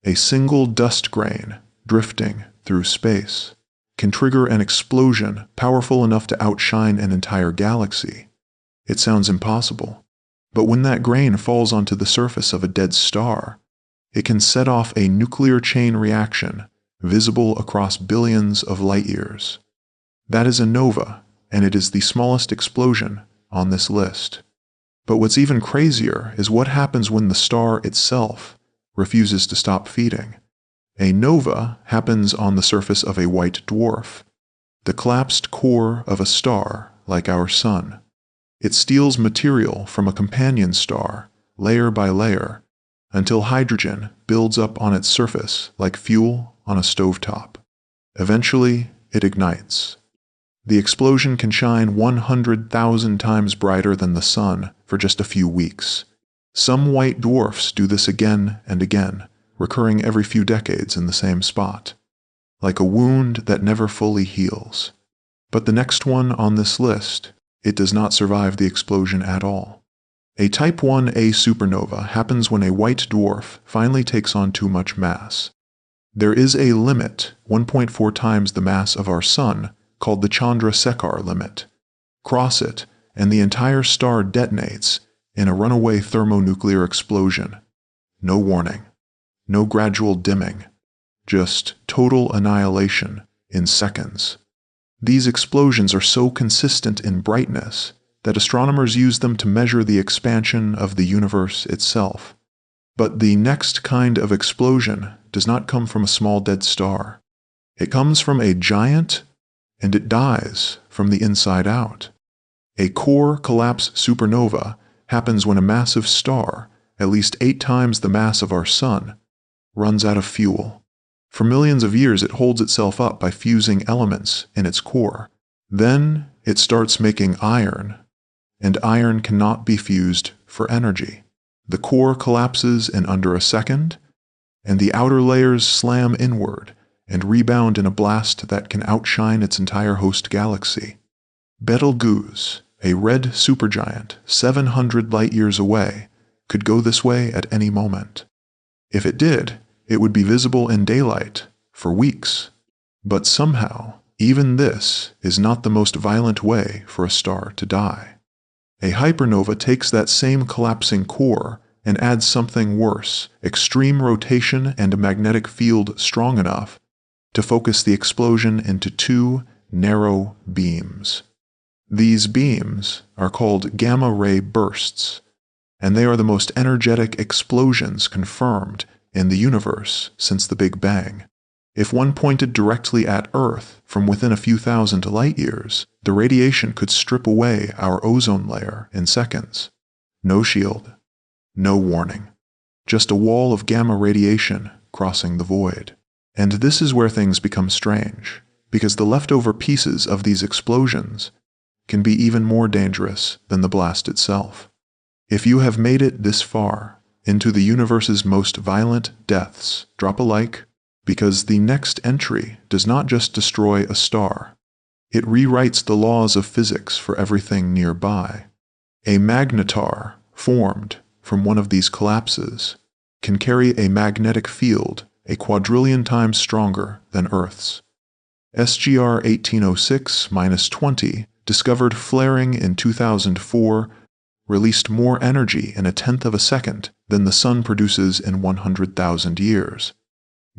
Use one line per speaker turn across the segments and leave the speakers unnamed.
A single dust grain, drifting through space, can trigger an explosion powerful enough to outshine an entire galaxy. It sounds impossible, but when that grain falls onto the surface of a dead star, it can set off a nuclear chain reaction visible across billions of light years. That is a nova, and it is the smallest explosion on this list. But what's even crazier is what happens when the star itself refuses to stop feeding. A nova happens on the surface of a white dwarf, the collapsed core of a star like our Sun. It steals material from a companion star, layer by layer, until hydrogen builds up on its surface like fuel on a stovetop. Eventually, it ignites. The explosion can shine 100,000 times brighter than the Sun for just a few weeks. Some white dwarfs do this again and again, recurring every few decades in the same spot, like a wound that never fully heals. But the next one on this list, it does not survive the explosion at all. A Type 1a supernova happens when a white dwarf finally takes on too much mass. There is a limit, 1.4 times the mass of our Sun, called the Chandrasekhar limit. Cross it, and the entire star detonates in a runaway thermonuclear explosion. No warning, no gradual dimming, just total annihilation in seconds. These explosions are so consistent in brightness that astronomers use them to measure the expansion of the universe itself. But the next kind of explosion does not come from a small dead star. It comes from a giant, and it dies from the inside out. A core collapse supernova happens when a massive star, at least 8 times the mass of our Sun, runs out of fuel. For millions of years it holds itself up by fusing elements in its core. Then it starts making iron, and iron cannot be fused for energy. The core collapses in under a second, and the outer layers slam inward and rebound in a blast that can outshine its entire host galaxy. Betelgeuse, a red supergiant 700 light-years away, could go this way at any moment. If it did, it would be visible in daylight for weeks. But somehow, even this is not the most violent way for a star to die. A hypernova takes that same collapsing core and adds something worse, extreme rotation and a magnetic field strong enough to focus the explosion into 2 narrow beams. These beams are called gamma-ray bursts, and they are the most energetic explosions confirmed in the universe since the Big Bang. If one pointed directly at Earth from within a few thousand light-years, the radiation could strip away our ozone layer in seconds. No shield, no warning, just a wall of gamma radiation crossing the void. And this is where things become strange, because the leftover pieces of these explosions can be even more dangerous than the blast itself. If you have made it this far into the universe's most violent deaths, drop a like, because the next entry does not just destroy a star, it rewrites the laws of physics for everything nearby. A magnetar formed from one of these collapses can carry a magnetic field a quadrillion times stronger than Earth's. SGR 1806-20, discovered flaring in 2004, released more energy in 1/10 of a second than the Sun produces in 100,000 years.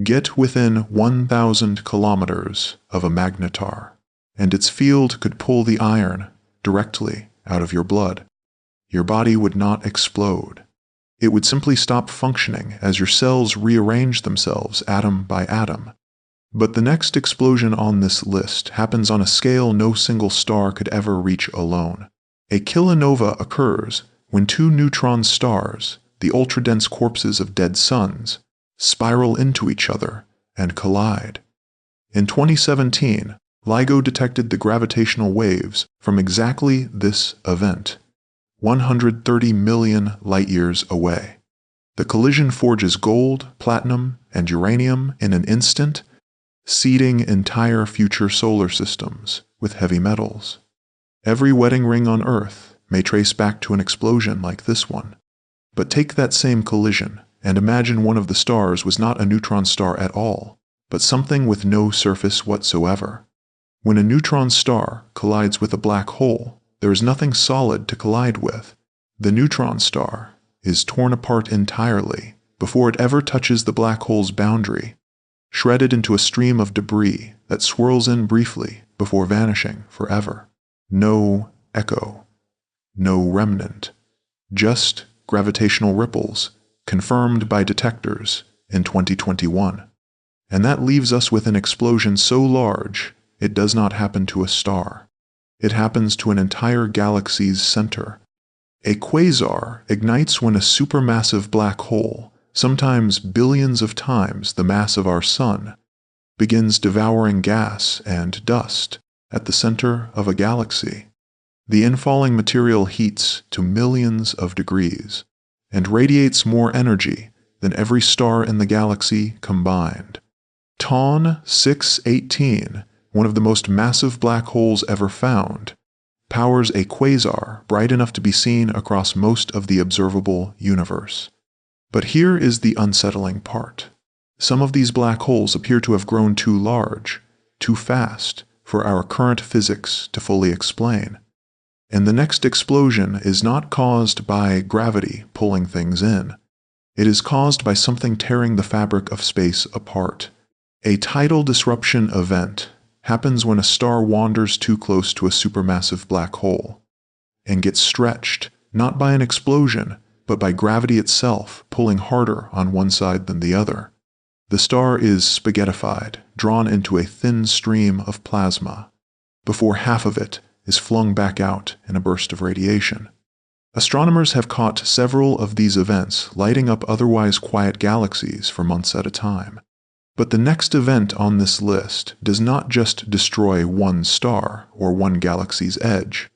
Get within 1,000 kilometers of a magnetar, and its field could pull the iron directly out of your blood. Your body would not explode. It would simply stop functioning as your cells rearrange themselves atom by atom. But the next explosion on this list happens on a scale no single star could ever reach alone. A kilonova occurs when 2 neutron stars, the ultra-dense corpses of dead suns, spiral into each other and collide. In 2017, LIGO detected the gravitational waves from exactly this event, 130 million light-years away. The collision forges gold, platinum, and uranium in an instant, seeding entire future solar systems with heavy metals. Every wedding ring on Earth may trace back to an explosion like this one. But take that same collision and imagine one of the stars was not a neutron star at all, but something with no surface whatsoever. When a neutron star collides with a black hole, there is nothing solid to collide with. The neutron star is torn apart entirely before it ever touches the black hole's boundary, shredded into a stream of debris that swirls in briefly before vanishing forever. No echo, no remnant, just gravitational ripples confirmed by detectors in 2021. And that leaves us with an explosion so large it does not happen to a star. It happens to an entire galaxy's center. A quasar ignites when a supermassive black hole, sometimes billions of times the mass of our sun, begins devouring gas and dust at the center of a galaxy. The infalling material heats to millions of degrees and radiates more energy than every star in the galaxy combined. TON 618, one of the most massive black holes ever found, powers a quasar bright enough to be seen across most of the observable universe. But here is the unsettling part. Some of these black holes appear to have grown too large, too fast, for our current physics to fully explain. And the next explosion is not caused by gravity pulling things in. It is caused by something tearing the fabric of space apart. A tidal disruption event happens when a star wanders too close to a supermassive black hole and gets stretched, not by an explosion, but by gravity itself pulling harder on one side than the other. The star is spaghettified, drawn into a thin stream of plasma, before half of it is flung back out in a burst of radiation. Astronomers have caught several of these events lighting up otherwise quiet galaxies for months at a time. But the next event on this list does not just destroy one star or one galaxy's edge.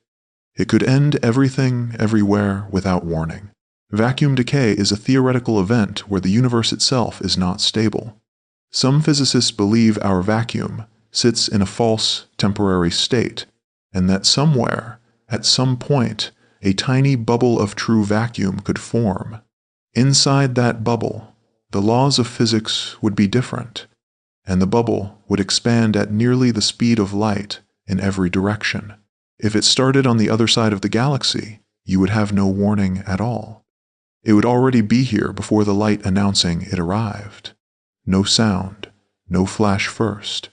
It could end everything, everywhere, without warning. Vacuum decay is a theoretical event where the universe itself is not stable. Some physicists believe our vacuum sits in a false, temporary state, and that somewhere, at some point, a tiny bubble of true vacuum could form. Inside that bubble, the laws of physics would be different, and the bubble would expand at nearly the speed of light in every direction. If it started on the other side of the galaxy, you would have no warning at all. It would already be here before the light announcing it arrived. No sound, no flash first,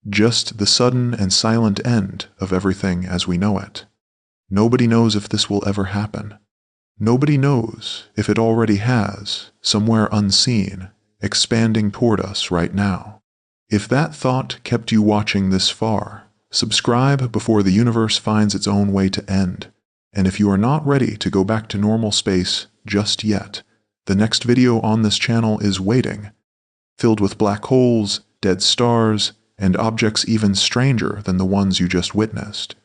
just the sudden and silent end of everything as we know it. Nobody knows if this will ever happen. Nobody knows if it already has, somewhere unseen, expanding toward us right now. If that thought kept you watching this far, subscribe before the universe finds its own way to end. And if you are not ready to go back to normal space just yet, the next video on this channel is waiting, filled with black holes, dead stars, and objects even stranger than the ones you just witnessed.